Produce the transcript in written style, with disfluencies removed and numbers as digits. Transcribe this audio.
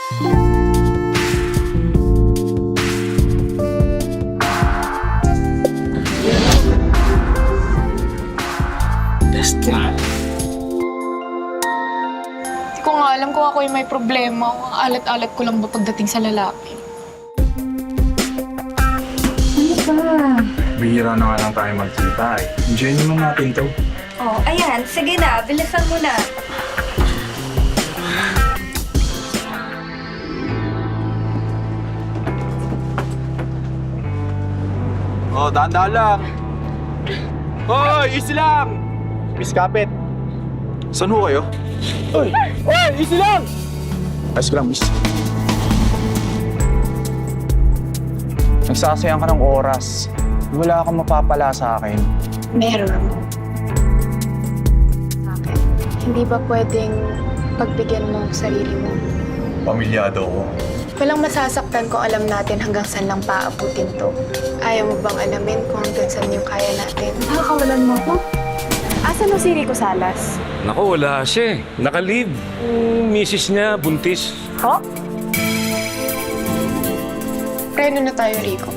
Best na. Hindi ko nga alam kung ako yung may problema. Ang alat-alat ko lang ba pagdating sa lalaki? Bihira na nga lang tayo magkita eh. Enjoy naman natin to. Oh, ayan. Sige na, bilisan mo na. Oh, dahan-dahan lang. Hoy, easy lang! Miss Kapit. Saan ho kayo? Hoy! Hoy, easy lang! Ayos ko lang, miss. Nagsasayang ka ng oras. Wala kang mapapala sa akin. Meron. Okay. Hindi ba pwedeng pagbigyan mo ang sarili mo? Pamilyado ko. Walang masasaktan kung alam natin hanggang saan lang paabutin to. Ayaw mo bang alamin kung hanggang saan yung kaya natin? Nakakawalan mo ako? Asan ang si Rico Salas? Naku, wala siya eh. Naka-leave. Misis niya, buntis. Ho? Preno na tayo, Rico.